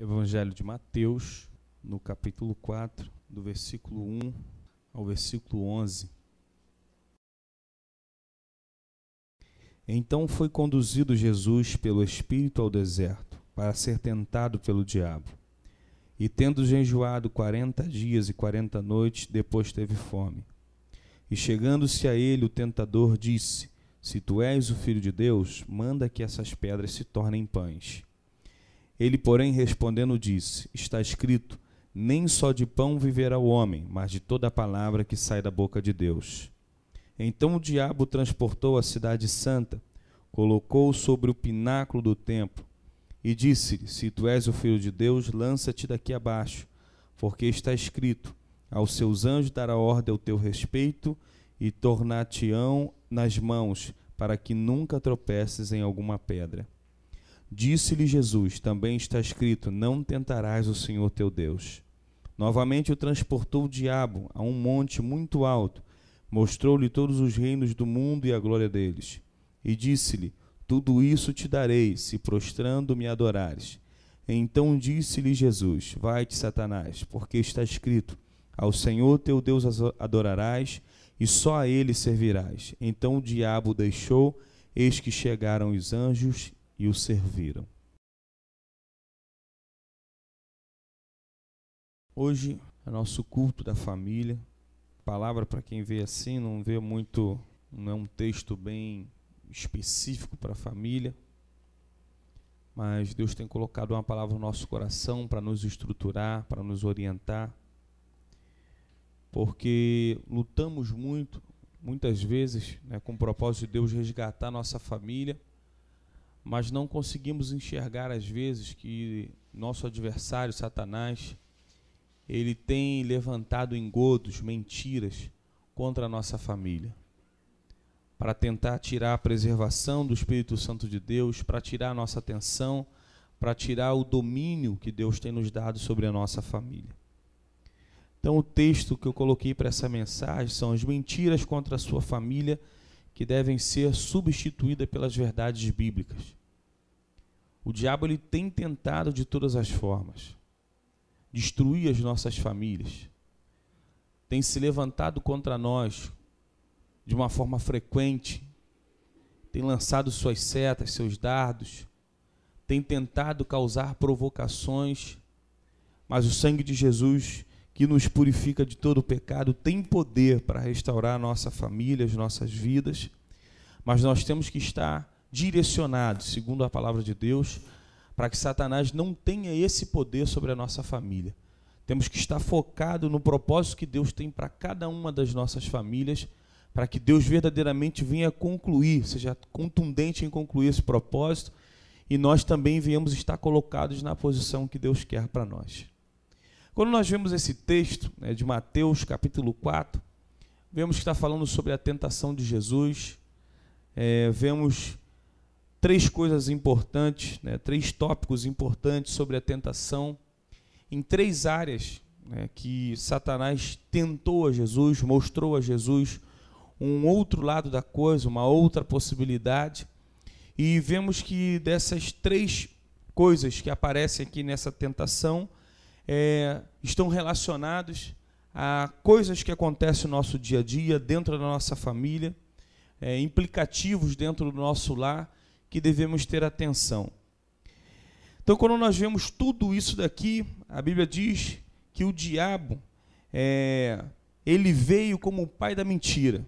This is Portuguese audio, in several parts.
Evangelho de Mateus, no capítulo 4, do versículo 1 ao versículo 11. Então foi conduzido Jesus pelo Espírito ao deserto, para ser tentado pelo diabo. E tendo jejuado 40 dias e 40 noites, depois teve fome. E chegando-se a ele, o tentador disse: Se tu és o Filho de Deus, manda que essas pedras se tornem pães. Ele, porém, respondendo, disse: Está escrito, nem só de pão viverá o homem, mas de toda a palavra que sai da boca de Deus. Então o diabo transportou a cidade santa, colocou-o sobre o pináculo do templo, e disse-lhe: Se tu és o Filho de Deus, lança-te daqui abaixo, porque está escrito: Aos seus anjos dará ordem ao teu respeito, e tornar-te-ão nas mãos, para que nunca tropeces em alguma pedra. Disse-lhe Jesus: Também está escrito: Não tentarás o Senhor teu Deus. Novamente o transportou o diabo a um monte muito alto, mostrou-lhe todos os reinos do mundo e a glória deles. E disse-lhe: Tudo isso te darei, se prostrando me adorares. Então disse-lhe Jesus: Vai-te, Satanás, porque está escrito: Ao Senhor teu Deus adorarás, e só a ele servirás. Então o diabo o deixou, eis que chegaram os anjos e o serviram. Hoje é nosso culto da família. Palavra, para quem vê assim, não vê muito, não é um texto bem específico para a família, mas Deus tem colocado uma palavra no nosso coração para nos estruturar, para nos orientar, porque lutamos muitas vezes, com o propósito de Deus resgatar nossa família, mas não conseguimos enxergar às vezes que nosso adversário, Satanás, ele tem levantado engodos, mentiras contra a nossa família, para tentar tirar a preservação do Espírito Santo de Deus, para tirar a nossa atenção, para tirar o domínio que Deus tem nos dado sobre a nossa família. Então o texto que eu coloquei para essa mensagem são as mentiras contra a sua família, que devem ser substituídas pelas verdades bíblicas. O diabo ele tem tentado de todas as formas destruir as nossas famílias. Tem se levantado contra nós de uma forma frequente, tem lançado suas setas, seus dardos, tem tentado causar provocações, mas o sangue de Jesus, que nos purifica de todo o pecado, tem poder para restaurar a nossa família, as nossas vidas, mas nós temos que estar direcionados, segundo a palavra de Deus, para que Satanás não tenha esse poder sobre a nossa família. Temos que estar focado no propósito que Deus tem para cada uma das nossas famílias, para que Deus verdadeiramente venha concluir, seja contundente em concluir esse propósito, e nós também venhamos estar colocados na posição que Deus quer para nós. Quando nós vemos esse texto de Mateus capítulo 4, vemos que está falando sobre a tentação de Jesus, vemos três coisas importantes, três tópicos importantes sobre a tentação, em três áreas que Satanás tentou a Jesus, mostrou a Jesus um outro lado da coisa, uma outra possibilidade, e vemos que dessas três coisas que aparecem aqui nessa tentação, estão relacionados a coisas que acontecem no nosso dia a dia, dentro da nossa família, implicativos dentro do nosso lar, que devemos ter atenção. Então, quando nós vemos tudo isso daqui, a Bíblia diz que o diabo, ele veio como o pai da mentira.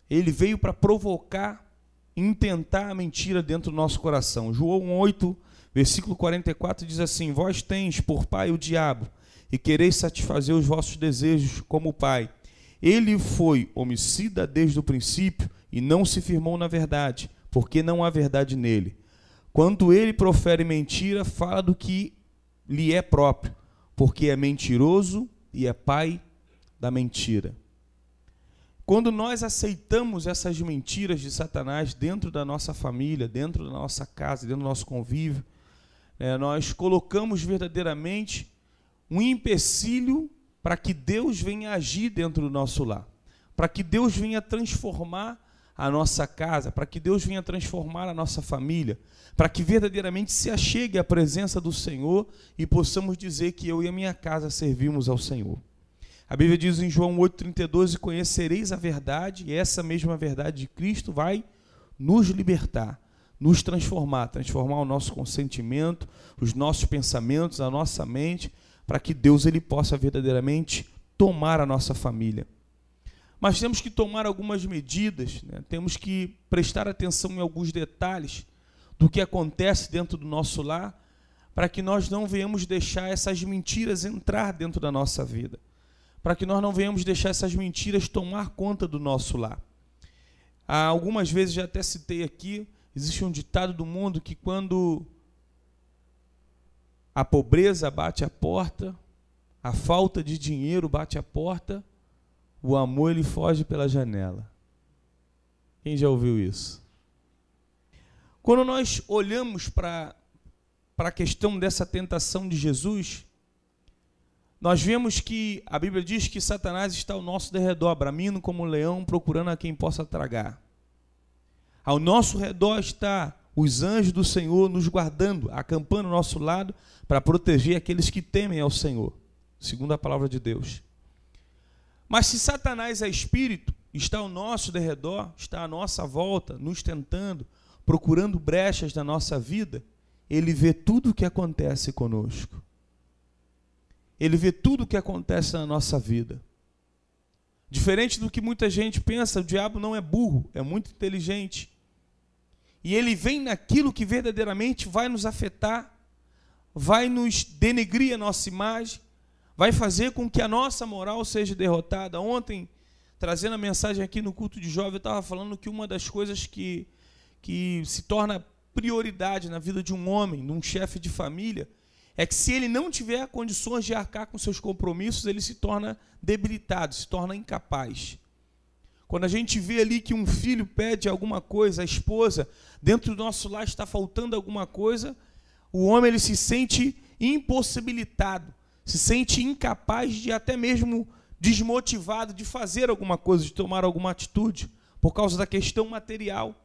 Ele veio para provocar, intentar a mentira dentro do nosso coração. João 8, versículo 44 diz assim: Vós tens por pai o diabo, e quereis satisfazer os vossos desejos como o pai. Ele foi homicida desde o princípio e não se firmou na verdade, porque não há verdade nele. Quando ele profere mentira, fala do que lhe é próprio, porque é mentiroso e é pai da mentira. Quando nós aceitamos essas mentiras de Satanás dentro da nossa família, dentro da nossa casa, dentro do nosso convívio, nós colocamos verdadeiramente um empecilho para que Deus venha agir dentro do nosso lar, para que Deus venha transformar a nossa casa, para que Deus venha transformar a nossa família, para que verdadeiramente se achegue à presença do Senhor e possamos dizer que eu e a minha casa servimos ao Senhor. A Bíblia diz em João 8,32: conhecereis a verdade, e essa mesma verdade de Cristo vai nos libertar, nos transformar o nosso consentimento, os nossos pensamentos, a nossa mente, para que Deus ele possa verdadeiramente tomar a nossa família. Mas temos que tomar algumas medidas, né? Temos que prestar atenção em alguns detalhes do que acontece dentro do nosso lar, para que nós não venhamos deixar essas mentiras entrar dentro da nossa vida, para que nós não venhamos deixar essas mentiras tomar conta do nosso lar. Algumas vezes, já até citei aqui, existe um ditado do mundo que quando a pobreza bate a porta, a falta de dinheiro bate a porta, o amor ele foge pela janela. Quem já ouviu isso? Quando nós olhamos para a questão dessa tentação de Jesus, nós vemos que a Bíblia diz que Satanás está ao nosso derredor, bramindo como um leão, procurando a quem possa tragar. Ao nosso redor está os anjos do Senhor nos guardando, acampando ao nosso lado para proteger aqueles que temem ao Senhor, segundo a palavra de Deus. Mas se Satanás é espírito, está ao nosso derredor, está à nossa volta, nos tentando, procurando brechas na nossa vida, ele vê tudo o que acontece conosco. Ele vê tudo o que acontece na nossa vida. Diferente do que muita gente pensa, o diabo não é burro, é muito inteligente. E ele vem naquilo que verdadeiramente vai nos afetar, vai nos denegrir a nossa imagem, vai fazer com que a nossa moral seja derrotada. Ontem, trazendo a mensagem aqui no culto de jovem, eu estava falando que uma das coisas que se torna prioridade na vida de um homem, de um chefe de família, é que se ele não tiver condições de arcar com seus compromissos, ele se torna debilitado, se torna incapaz. Quando a gente vê ali que um filho pede alguma coisa, a esposa, dentro do nosso lar está faltando alguma coisa, o homem ele se sente impossibilitado, se sente incapaz de até mesmo desmotivado de fazer alguma coisa, de tomar alguma atitude, por causa da questão material.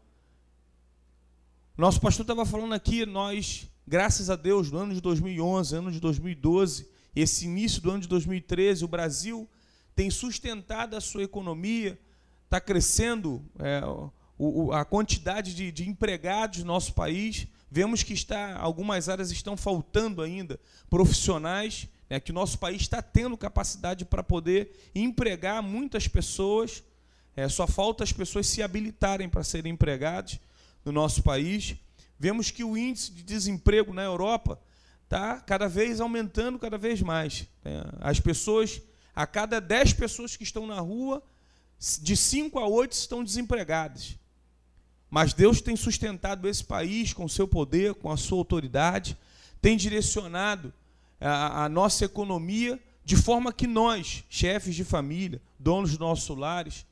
Nosso pastor estava falando aqui, nós, graças a Deus, no ano de 2011, ano de 2012, esse início do ano de 2013, o Brasil tem sustentado a sua economia, está crescendo a quantidade de empregados no nosso país. Vemos que algumas áreas estão faltando ainda profissionais, que o nosso país está tendo capacidade para poder empregar muitas pessoas, só falta as pessoas se habilitarem para serem empregados no nosso país. Vemos que o índice de desemprego na Europa está cada vez aumentando, cada vez mais. As pessoas, a cada 10 pessoas que estão na rua, de 5 a 8 estão desempregadas. Mas Deus tem sustentado esse país com o seu poder, com a sua autoridade, tem direcionado a nossa economia de forma que nós, chefes de família, donos dos nossos lares,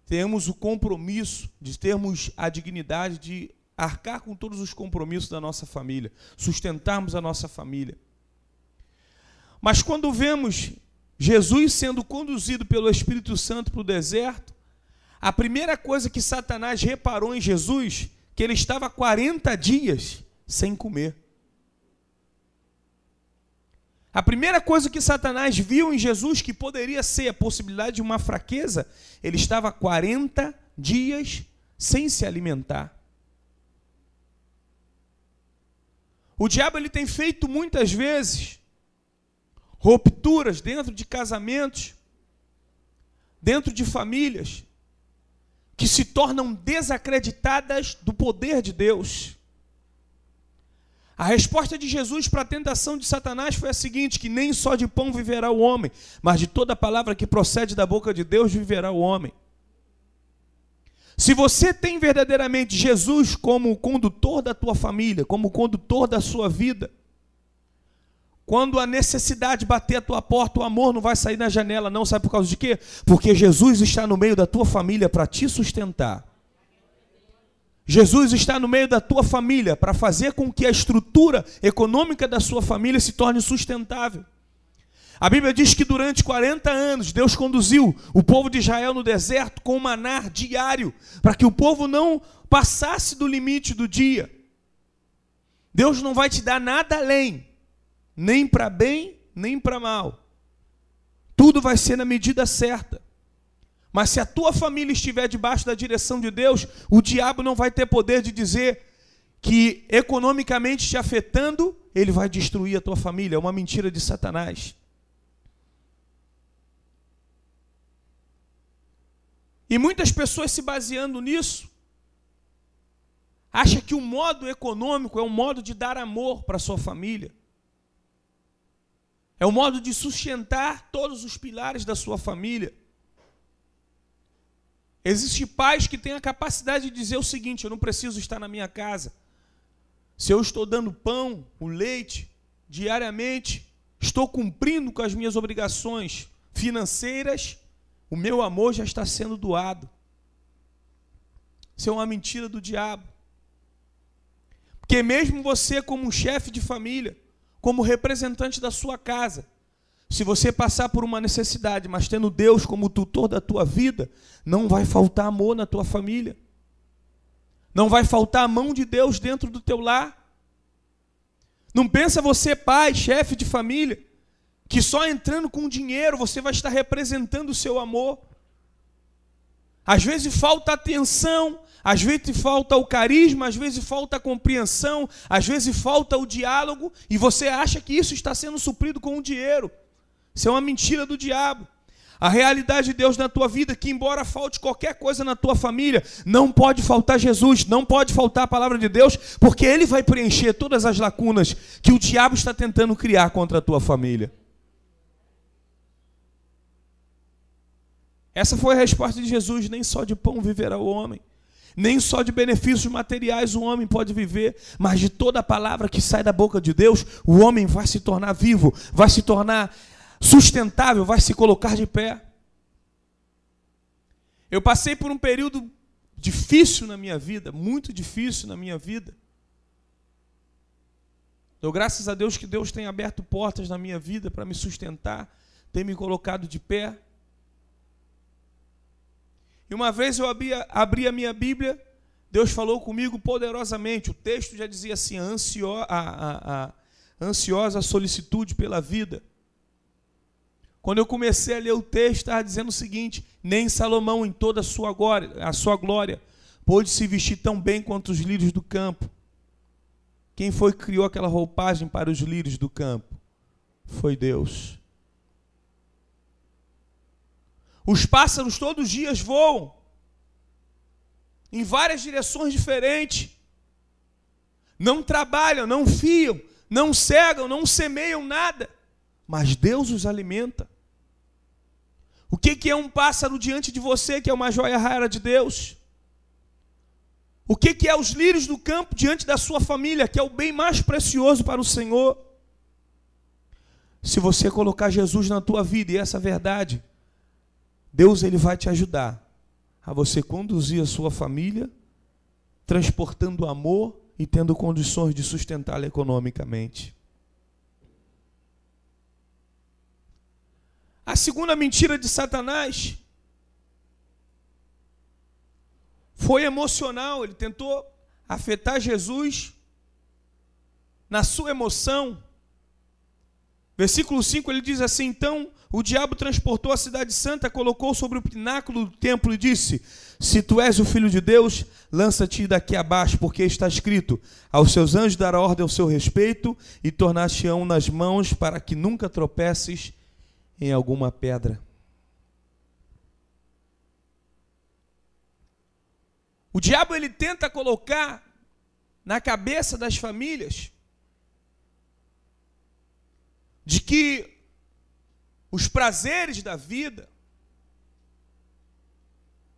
temos o compromisso de termos a dignidade de arcar com todos os compromissos da nossa família, sustentarmos a nossa família. Mas quando vemos Jesus sendo conduzido pelo Espírito Santo para o deserto, a primeira coisa que Satanás reparou em Jesus, que ele estava 40 dias sem comer. A primeira coisa que Satanás viu em Jesus, que poderia ser a possibilidade de uma fraqueza, ele estava 40 dias sem se alimentar. O diabo ele tem feito muitas vezes rupturas dentro de casamentos, dentro de famílias, que se tornam desacreditadas do poder de Deus. A resposta de Jesus para a tentação de Satanás foi a seguinte, que nem só de pão viverá o homem, mas de toda palavra que procede da boca de Deus viverá o homem. Se você tem verdadeiramente Jesus como o condutor da tua família, como o condutor da sua vida, quando a necessidade bater a tua porta, o amor não vai sair na janela, não. Sabe por causa de quê? Porque Jesus está no meio da tua família para te sustentar. Jesus está no meio da tua família para fazer com que a estrutura econômica da sua família se torne sustentável. A Bíblia diz que durante 40 anos Deus conduziu o povo de Israel no deserto com um maná diário, para que o povo não passasse do limite do dia. Deus não vai te dar nada além, nem para bem, nem para mal. Tudo vai ser na medida certa. Mas se a tua família estiver debaixo da direção de Deus, o diabo não vai ter poder de dizer que economicamente te afetando, ele vai destruir a tua família. É uma mentira de Satanás. E muitas pessoas, se baseando nisso, acham que o modo econômico é um modo de dar amor para a sua família. É o modo de sustentar todos os pilares da sua família. Existem pais que têm a capacidade de dizer o seguinte: eu não preciso estar na minha casa. Se eu estou dando pão, o leite, diariamente, estou cumprindo com as minhas obrigações financeiras, o meu amor já está sendo doado. Isso é uma mentira do diabo. Porque mesmo você, como um chefe de família, como representante da sua casa, se você passar por uma necessidade, mas tendo Deus como tutor da tua vida, não vai faltar amor na tua família. Não vai faltar a mão de Deus dentro do teu lar. Não pensa você, pai, chefe de família, que só entrando com dinheiro você vai estar representando o seu amor. Às vezes falta atenção, às vezes falta o carisma, às vezes falta a compreensão, às vezes falta o diálogo, e você acha que isso está sendo suprido com o dinheiro. Isso é uma mentira do diabo. A realidade de Deus na tua vida é que, embora falte qualquer coisa na tua família, não pode faltar Jesus, não pode faltar a palavra de Deus, porque Ele vai preencher todas as lacunas que o diabo está tentando criar contra a tua família. Essa foi a resposta de Jesus: nem só de pão viverá o homem, nem só de benefícios materiais o homem pode viver, mas de toda a palavra que sai da boca de Deus, o homem vai se tornar vivo, vai se tornar sustentável, vai se colocar de pé. Eu passei por um período difícil na minha vida, muito difícil na minha vida. Dou graças a Deus que Deus tem aberto portas na minha vida para me sustentar, tem me colocado de pé. E uma vez eu abri a minha Bíblia, Deus falou comigo poderosamente. O texto já dizia assim: ansiosa solicitude pela vida. Quando eu comecei a ler o texto, estava dizendo o seguinte: nem Salomão em toda a sua glória pôde se vestir tão bem quanto os lírios do campo. Quem foi que criou aquela roupagem para os lírios do campo? Foi Deus. Os pássaros todos os dias voam em várias direções diferentes. Não trabalham, não fiam, não cegam, não semeiam nada, mas Deus os alimenta. O que é um pássaro diante de você, que é uma joia rara de Deus? O que é os lírios do campo diante da sua família, que é o bem mais precioso para o Senhor? Se você colocar Jesus na tua vida, e essa é a verdade, Deus, Ele vai te ajudar a você conduzir a sua família, transportando amor e tendo condições de sustentá-la economicamente. A segunda mentira de Satanás foi emocional. Ele tentou afetar Jesus na sua emoção. Versículo 5, ele diz assim: então o diabo transportou a cidade santa, colocou sobre o pináculo do templo e disse: se tu és o filho de Deus, lança-te daqui abaixo, porque está escrito: aos seus anjos dará ordem ao seu respeito, e tornar-te-ão nas mãos, para que nunca tropeces em alguma pedra. O diabo, ele tenta colocar na cabeça das famílias de que os prazeres da vida,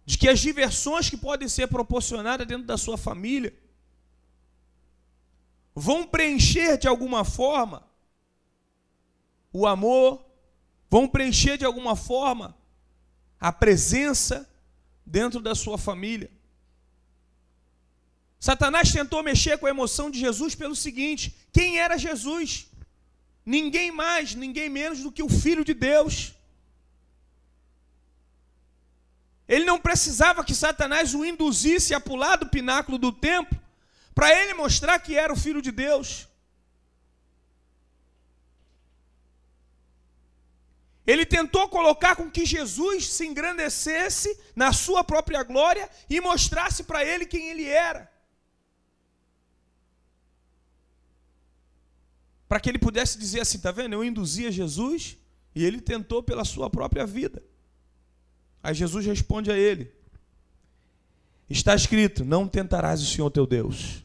de que as diversões que podem ser proporcionadas dentro da sua família vão preencher de alguma forma o amor, vão preencher de alguma forma a presença dentro da sua família. Satanás tentou mexer com a emoção de Jesus pelo seguinte: quem era Jesus? ninguém mais, ninguém menos do que o Filho de Deus. Ele não precisava que Satanás o induzisse a pular do pináculo do templo para ele mostrar que era o Filho de Deus. Ele tentou colocar com que Jesus se engrandecesse na sua própria glória e mostrasse para ele quem ele era. Para que ele pudesse dizer assim, está vendo? Eu induzia Jesus e ele tentou pela sua própria vida. Aí Jesus responde a ele, está escrito, não tentarás o Senhor teu Deus.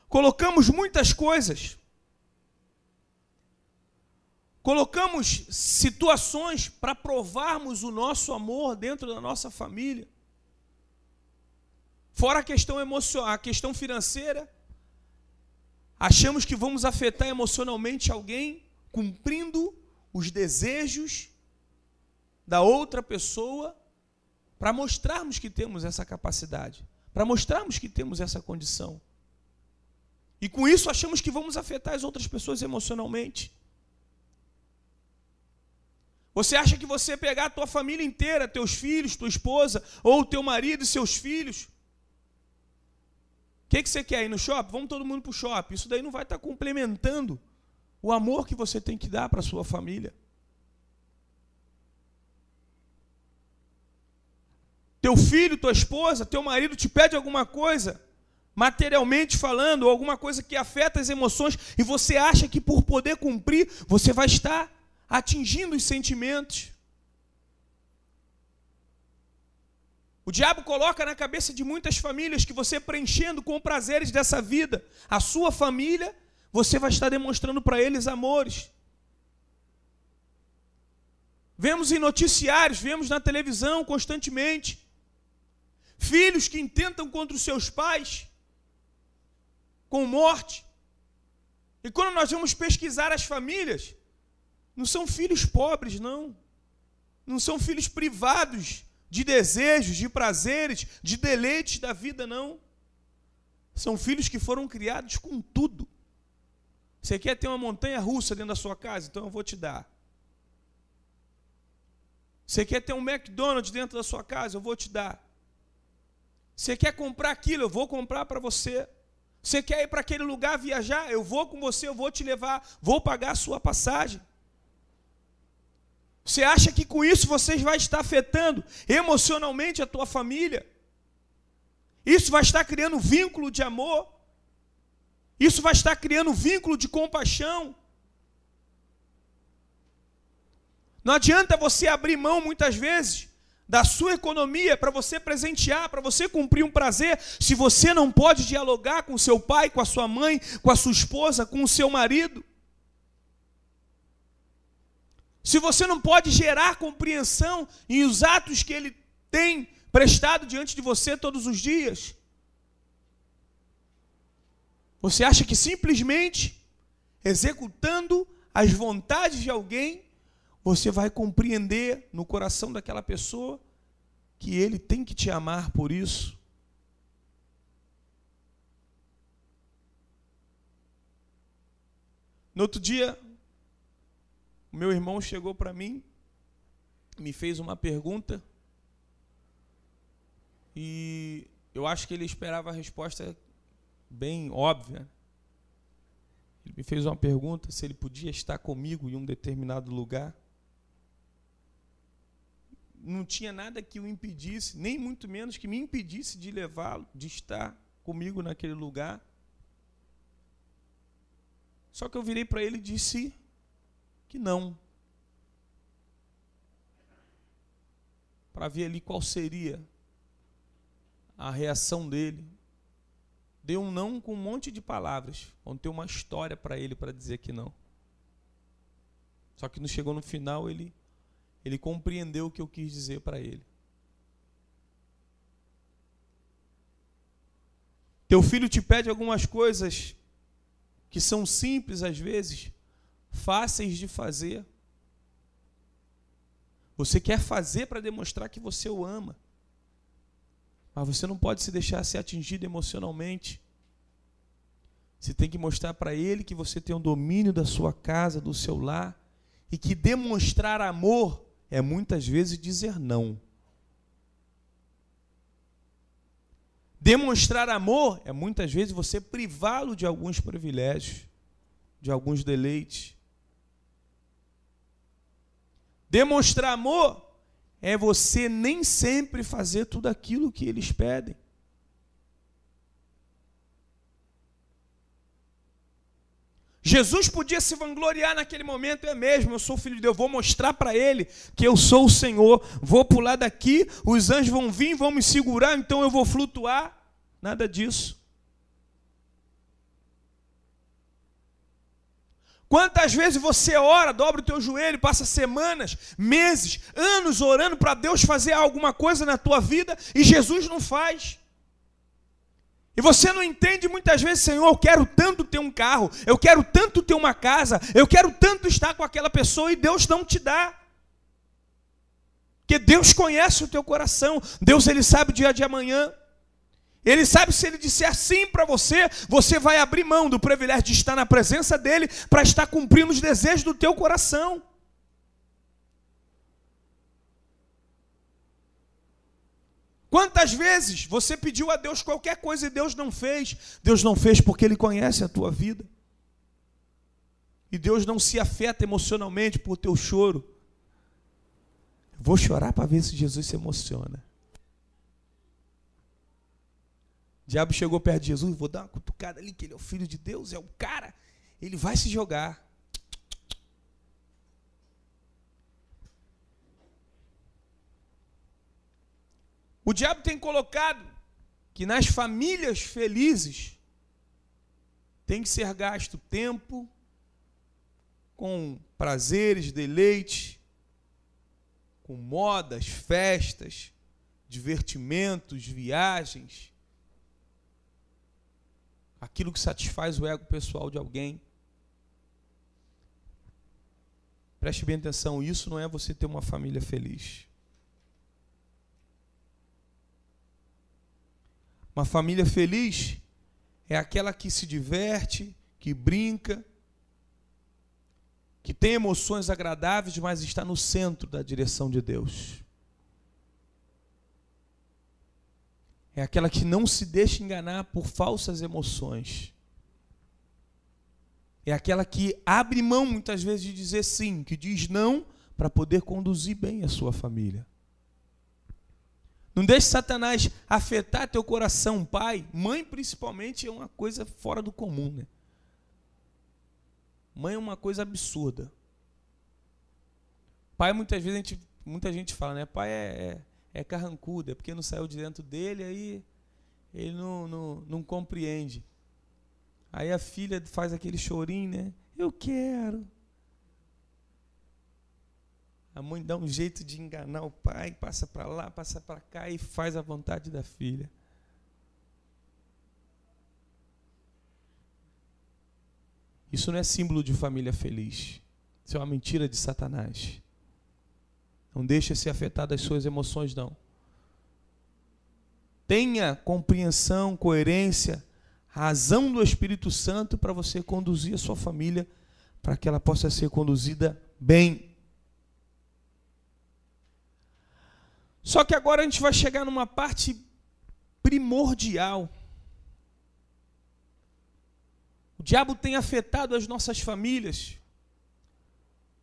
Colocamos muitas coisas, colocamos situações para provarmos o nosso amor dentro da nossa família. Fora a questão emocional, a questão financeira, achamos que vamos afetar emocionalmente alguém cumprindo os desejos da outra pessoa para mostrarmos que temos essa capacidade, para mostrarmos que temos essa condição. E com isso achamos que vamos afetar as outras pessoas emocionalmente. Você acha que você pegar a tua família inteira, teus filhos, tua esposa, ou teu marido e seus filhos, o que você quer ir no shopping? Vamos todo mundo para o shopping. Isso daí não vai estar complementando o amor que você tem que dar para a sua família. Teu filho, tua esposa, teu marido te pede alguma coisa, materialmente falando, ou alguma coisa que afeta as emoções, e você acha que por poder cumprir, você vai estar atingindo os sentimentos. O diabo coloca na cabeça de muitas famílias que você preenchendo com prazeres dessa vida, a sua família, você vai estar demonstrando para eles amores. Vemos em noticiários, vemos na televisão constantemente, filhos que intentam contra os seus pais, com morte. E quando nós vamos pesquisar as famílias, não são filhos pobres, não. Não são filhos privados de desejos, de prazeres, de deleites da vida, não. São filhos que foram criados com tudo. Você quer ter uma montanha russa dentro da sua casa? Então eu vou te dar. Você quer ter um McDonald's dentro da sua casa? Eu vou te dar. Você quer comprar aquilo? Eu vou comprar para você. Você quer ir para aquele lugar viajar? Eu vou com você, eu vou te levar, vou pagar a sua passagem. Você acha que com isso você vai estar afetando emocionalmente a tua família? Isso vai estar criando vínculo de amor? Isso vai estar criando vínculo de compaixão? Não adianta você abrir mão, muitas vezes, da sua economia para você presentear, para você cumprir um prazer, se você não pode dialogar com seu pai, com a sua mãe, com a sua esposa, com o seu marido. Se você não pode gerar compreensão em os atos que ele tem prestado diante de você todos os dias. Você acha que simplesmente executando as vontades de alguém, você vai compreender no coração daquela pessoa que ele tem que te amar por isso? No outro dia, o meu irmão chegou para mim, me fez uma pergunta, e eu acho que ele esperava a resposta bem óbvia. Ele me fez uma pergunta se ele podia estar comigo em um determinado lugar. Não tinha nada que o impedisse, nem muito menos que me impedisse de levá-lo, de estar comigo naquele lugar. Só que eu virei para ele e disse que não. Para ver ali qual seria a reação dele. Deu um não com um monte de palavras. Vão ter uma história para ele para dizer que não. Só que não chegou no final, ele compreendeu o que eu quis dizer para ele. Teu filho te pede algumas coisas que são simples às vezes, fáceis de fazer. Você quer fazer para demonstrar que você o ama. Mas você não pode se deixar ser atingido emocionalmente. Você tem que mostrar para ele que você tem o domínio da sua casa, do seu lar, e que demonstrar amor é muitas vezes dizer não. Demonstrar amor é muitas vezes você privá-lo de alguns privilégios, de alguns deleites. Demonstrar amor é você nem sempre fazer tudo aquilo que eles pedem. Jesus podia se vangloriar naquele momento, é mesmo, eu sou filho de Deus, vou mostrar para ele que eu sou o Senhor, vou pular daqui, os anjos vão vir, vão me segurar, então eu vou flutuar. Nada disso. Quantas vezes você ora, dobra o teu joelho, passa semanas, meses, anos orando para Deus fazer alguma coisa na tua vida e Jesus não faz. E você não entende muitas vezes, Senhor, eu quero tanto ter um carro, eu quero tanto ter uma casa, eu quero tanto estar com aquela pessoa e Deus não te dá. Porque Deus conhece o teu coração, Deus ele sabe o dia de amanhã. Ele sabe se ele disser sim para você, você vai abrir mão do privilégio de estar na presença dele para estar cumprindo os desejos do teu coração. Quantas vezes você pediu a Deus qualquer coisa e Deus não fez? Deus não fez porque Ele conhece a tua vida. E Deus não se afeta emocionalmente por teu choro. Vou chorar para ver se Jesus se emociona. O diabo chegou perto de Jesus, vou dar uma cutucada ali, que ele é o filho de Deus, é o cara, ele vai se jogar. O diabo tem colocado que nas famílias felizes tem que ser gasto tempo com prazeres, deleites, com modas, festas, divertimentos, viagens, aquilo que satisfaz o ego pessoal de alguém. Preste bem atenção, isso não é você ter uma família feliz. Uma família feliz é aquela que se diverte, que brinca, que tem emoções agradáveis, mas está no centro da direção de Deus. É aquela que não se deixa enganar por falsas emoções. É aquela que abre mão muitas vezes de dizer sim, que diz não para poder conduzir bem a sua família. Não deixe Satanás afetar teu coração, pai. Mãe, principalmente, é uma coisa fora do comum, né? Mãe é uma coisa absurda. Pai, muitas vezes, muita gente fala, né? Pai é carrancudo, é porque não saiu de dentro dele, aí ele não compreende. Aí a filha faz aquele chorinho, né? Eu quero. A mãe dá um jeito de enganar o pai, passa para lá, passa para cá e faz a vontade da filha. Isso não é símbolo de família feliz. Isso é uma mentira de Satanás. Não deixe se afetar das suas emoções, não. Tenha compreensão, coerência, razão do Espírito Santo para você conduzir a sua família, para que ela possa ser conduzida bem. Só que agora a gente vai chegar numa parte primordial. O diabo tem afetado as nossas famílias,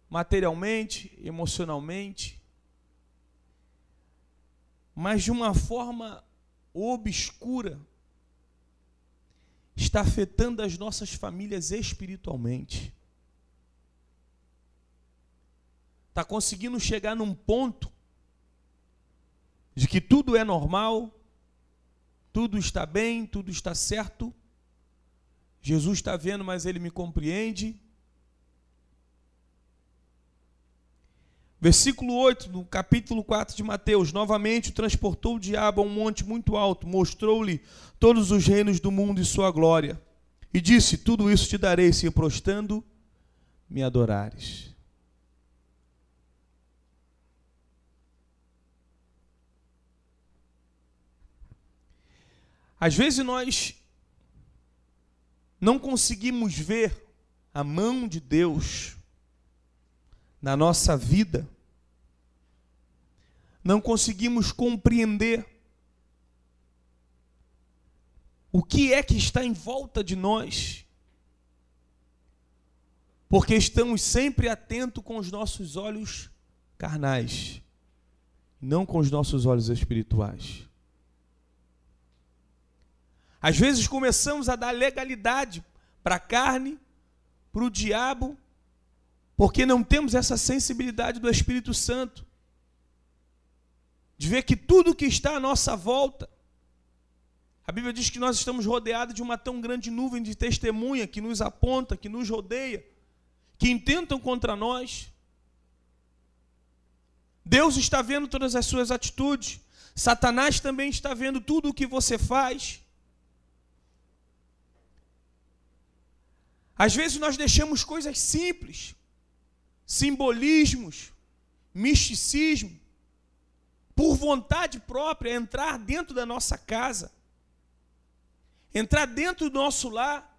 materialmente, emocionalmente, mas de uma forma obscura, está afetando as nossas famílias espiritualmente. Está conseguindo chegar num ponto de que tudo é normal, tudo está bem, tudo está certo. Jesus está vendo, mas ele me compreende. Versículo 8, no capítulo 4 de Mateus. Novamente transportou o diabo a um monte muito alto, mostrou-lhe todos os reinos do mundo e sua glória. E disse, tudo isso te darei, se prostrando me adorares. Às vezes nós não conseguimos ver a mão de Deus na nossa vida, não conseguimos compreender o que é que está em volta de nós, porque estamos sempre atentos com os nossos olhos carnais, não com os nossos olhos espirituais. Às vezes começamos a dar legalidade para a carne, para o diabo, porque não temos essa sensibilidade do Espírito Santo, de ver que tudo que está à nossa volta, a Bíblia diz que nós estamos rodeados de uma tão grande nuvem de testemunha que nos aponta, que nos rodeia, que intentam contra nós. Deus está vendo todas as suas atitudes, Satanás também está vendo tudo o que você faz. Às vezes nós deixamos coisas simples, simbolismos, misticismo, por vontade própria, entrar dentro da nossa casa, entrar dentro do nosso lar.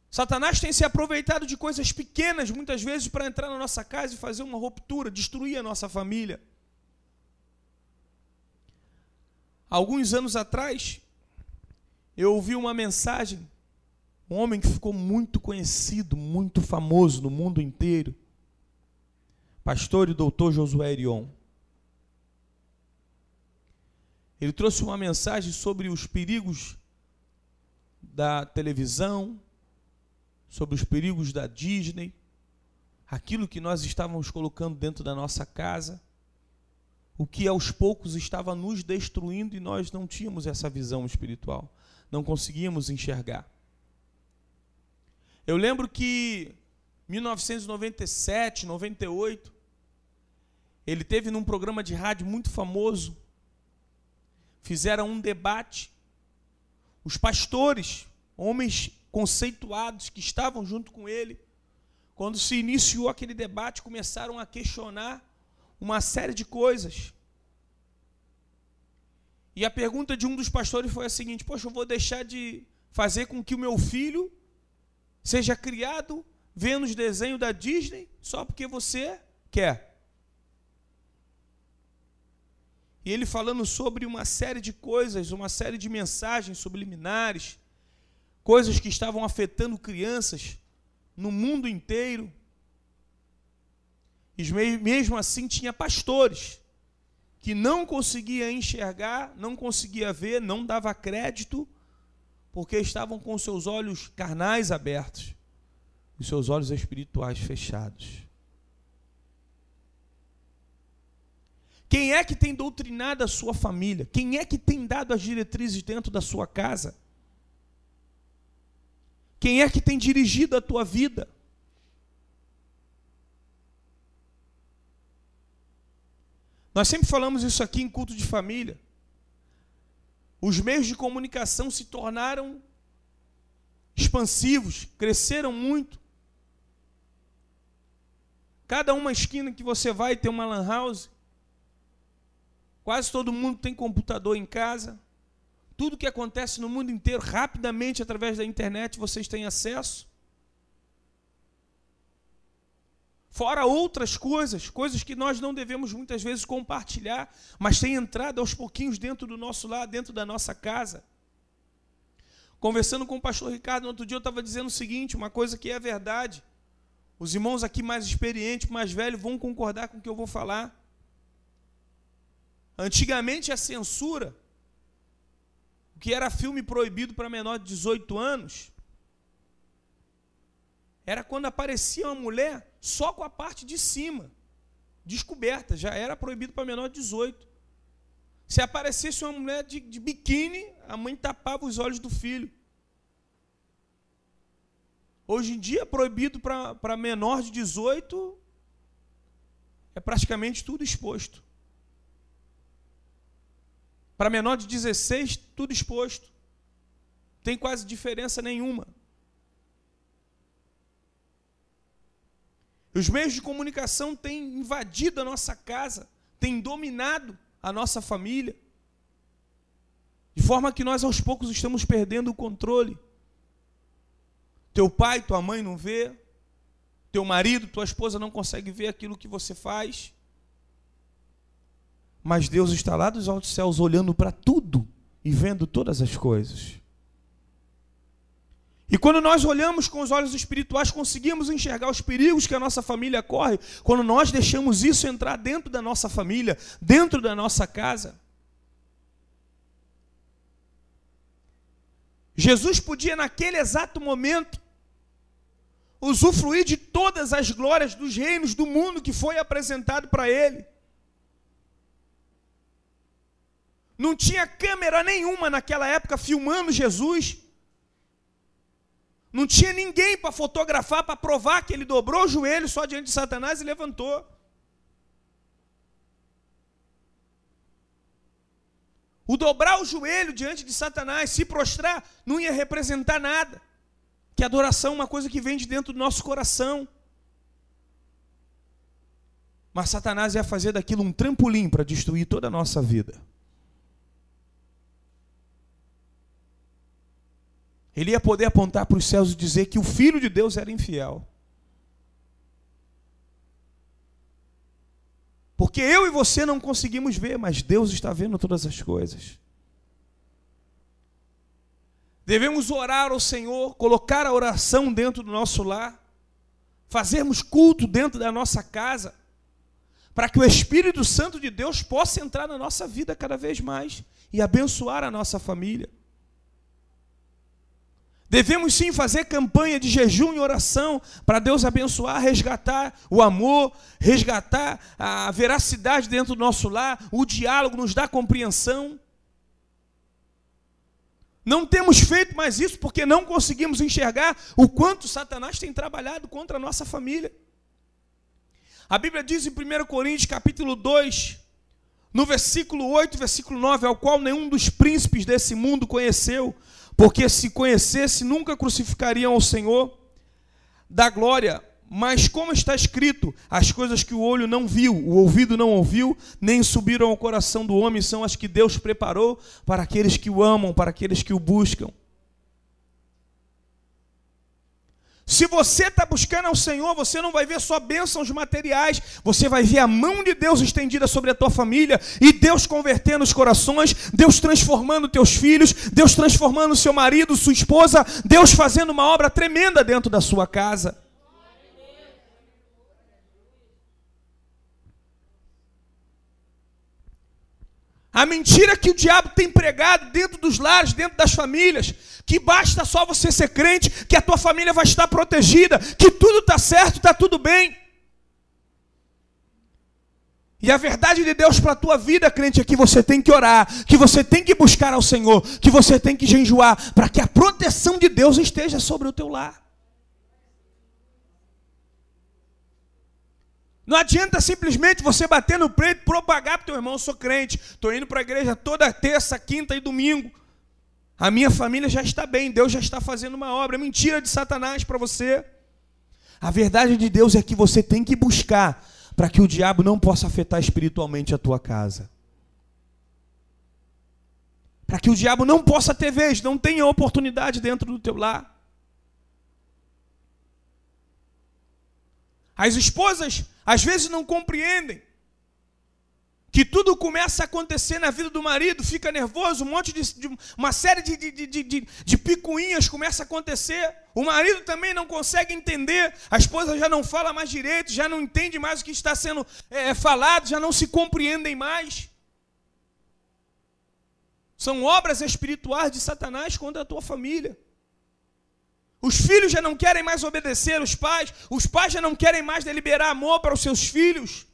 Satanás tem se aproveitado de coisas pequenas, muitas vezes, para entrar na nossa casa e fazer uma ruptura, destruir a nossa família. Alguns anos atrás, eu ouvi uma mensagem, um homem que ficou muito conhecido, muito famoso no mundo inteiro, pastor e doutor Josué Erion. Ele trouxe uma mensagem sobre os perigos da televisão, sobre os perigos da Disney, aquilo que nós estávamos colocando dentro da nossa casa, o que aos poucos estava nos destruindo e nós não tínhamos essa visão espiritual, não conseguíamos enxergar. Eu lembro que em 1997, 98, ele teve num programa de rádio muito famoso, fizeram um debate, os pastores, homens conceituados que estavam junto com ele, quando se iniciou aquele debate, começaram a questionar uma série de coisas. E a pergunta de um dos pastores foi a seguinte: poxa, eu vou deixar de fazer com que o meu filho seja criado vendo os desenhos da Disney só porque você quer? E ele falando sobre uma série de coisas, uma série de mensagens subliminares, coisas que estavam afetando crianças no mundo inteiro. E mesmo assim tinha pastores que não conseguiam enxergar, não conseguiam ver, não dava crédito, porque estavam com seus olhos carnais abertos e seus olhos espirituais fechados. Quem é que tem doutrinado a sua família? Quem é que tem dado as diretrizes dentro da sua casa? Quem é que tem dirigido a tua vida? Nós sempre falamos isso aqui em culto de família. Os meios de comunicação se tornaram expansivos, cresceram muito. Cada uma esquina que você vai tem uma lan house. Quase todo mundo tem computador em casa. Tudo que acontece no mundo inteiro, rapidamente, através da internet, vocês têm acesso. Fora outras coisas, coisas que nós não devemos muitas vezes compartilhar, mas têm entrado aos pouquinhos dentro do nosso lar, dentro da nossa casa. Conversando com o pastor Ricardo, no outro dia eu estava dizendo o seguinte, uma coisa que é verdade. Os irmãos aqui mais experientes, mais velhos, vão concordar com o que eu vou falar. Antigamente a censura, o que era filme proibido para menor de 18 anos, era quando aparecia uma mulher só com a parte de cima, descoberta, já era proibido para menor de 18. Se aparecesse uma mulher de biquíni, a mãe tapava os olhos do filho. Hoje em dia, proibido para menor de 18, é praticamente tudo exposto. Para menor de 16, tudo exposto. Não tem quase diferença nenhuma. Os meios de comunicação têm invadido a nossa casa, têm dominado a nossa família, de forma que nós aos poucos estamos perdendo o controle. Teu pai, tua mãe não vê. Teu marido, tua esposa não consegue ver aquilo que você faz. Mas Deus está lá dos altos céus olhando para tudo e vendo todas as coisas. E quando nós olhamos com os olhos espirituais, conseguimos enxergar os perigos que a nossa família corre, quando nós deixamos isso entrar dentro da nossa família, dentro da nossa casa. Jesus podia, naquele exato momento, usufruir de todas as glórias dos reinos do mundo que foi apresentado para ele. Não tinha câmera nenhuma naquela época filmando Jesus. Não tinha ninguém para fotografar, para provar que ele dobrou o joelho só diante de Satanás e levantou. O dobrar o joelho diante de Satanás, se prostrar, não ia representar nada. Que adoração é uma coisa que vem de dentro do nosso coração. Mas Satanás ia fazer daquilo um trampolim para destruir toda a nossa vida. Ele ia poder apontar para os céus e dizer que o Filho de Deus era infiel. Porque eu e você não conseguimos ver, mas Deus está vendo todas as coisas. Devemos orar ao Senhor, colocar a oração dentro do nosso lar, fazermos culto dentro da nossa casa, para que o Espírito Santo de Deus possa entrar na nossa vida cada vez mais e abençoar a nossa família. Devemos sim fazer campanha de jejum e oração para Deus abençoar, resgatar o amor, resgatar a veracidade dentro do nosso lar, o diálogo, nos dá compreensão. Não temos feito mais isso porque não conseguimos enxergar o quanto Satanás tem trabalhado contra a nossa família. A Bíblia diz em 1 Coríntios capítulo 2, no versículo 8, versículo 9, ao qual nenhum dos príncipes desse mundo conheceu, porque se conhecesse, nunca crucificariam ao Senhor da glória. Mas como está escrito, as coisas que o olho não viu, o ouvido não ouviu, nem subiram ao coração do homem, são as que Deus preparou para aqueles que o amam, para aqueles que o buscam. Se você está buscando ao Senhor, você não vai ver só bênçãos materiais, você vai ver a mão de Deus estendida sobre a tua família, e Deus convertendo os corações, Deus transformando teus filhos, Deus transformando seu marido, sua esposa, Deus fazendo uma obra tremenda dentro da sua casa. A mentira que o diabo tem pregado dentro dos lares, dentro das famílias, que basta só você ser crente, que a tua família vai estar protegida, que tudo está certo, está tudo bem. E a verdade de Deus para a tua vida, crente, é que você tem que orar, que você tem que buscar ao Senhor, que você tem que jejuar, para que a proteção de Deus esteja sobre o teu lar. Não adianta simplesmente você bater no peito e propagar para o teu irmão, eu sou crente, estou indo para a igreja toda terça, quinta e domingo. A minha família já está bem, Deus já está fazendo uma obra. É mentira de Satanás para você. A verdade de Deus é que você tem que buscar para que o diabo não possa afetar espiritualmente a tua casa. Para que o diabo não possa ter vez, não tenha oportunidade dentro do teu lar. As esposas, às vezes, não compreendem que tudo começa a acontecer na vida do marido, fica nervoso, uma série de picuinhas começa a acontecer. O marido também não consegue entender, a esposa já não fala mais direito, já não entende mais o que está sendo falado, já não se compreendem mais. São obras espirituais de Satanás contra a tua família. Os filhos já não querem mais obedecer os pais já não querem mais deliberar amor para os seus filhos.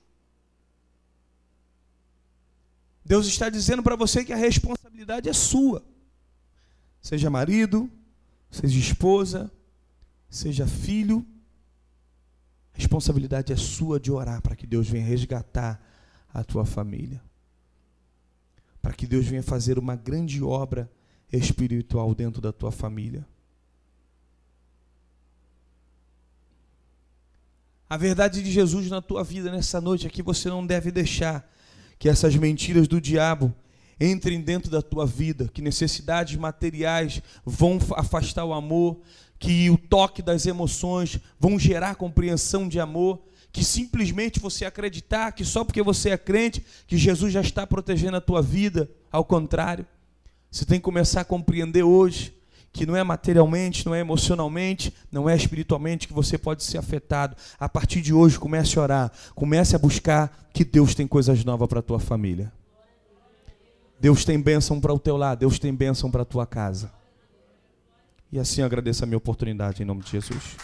Deus está dizendo para você que a responsabilidade é sua. Seja marido, seja esposa, seja filho, a responsabilidade é sua de orar para que Deus venha resgatar a tua família. Para que Deus venha fazer uma grande obra espiritual dentro da tua família. A verdade de Jesus na tua vida nessa noite é que você não deve deixar que essas mentiras do diabo entrem dentro da tua vida, que necessidades materiais vão afastar o amor, que o toque das emoções vão gerar compreensão de amor, que simplesmente você acreditar que só porque você é crente, que Jesus já está protegendo a tua vida. Ao contrário, você tem que começar a compreender hoje que não é materialmente, não é emocionalmente, não é espiritualmente que você pode ser afetado. A partir de hoje, comece a orar, comece a buscar que Deus tem coisas novas para a tua família. Deus tem bênção para o teu lar, Deus tem bênção para a tua casa. E assim eu agradeço a minha oportunidade em nome de Jesus.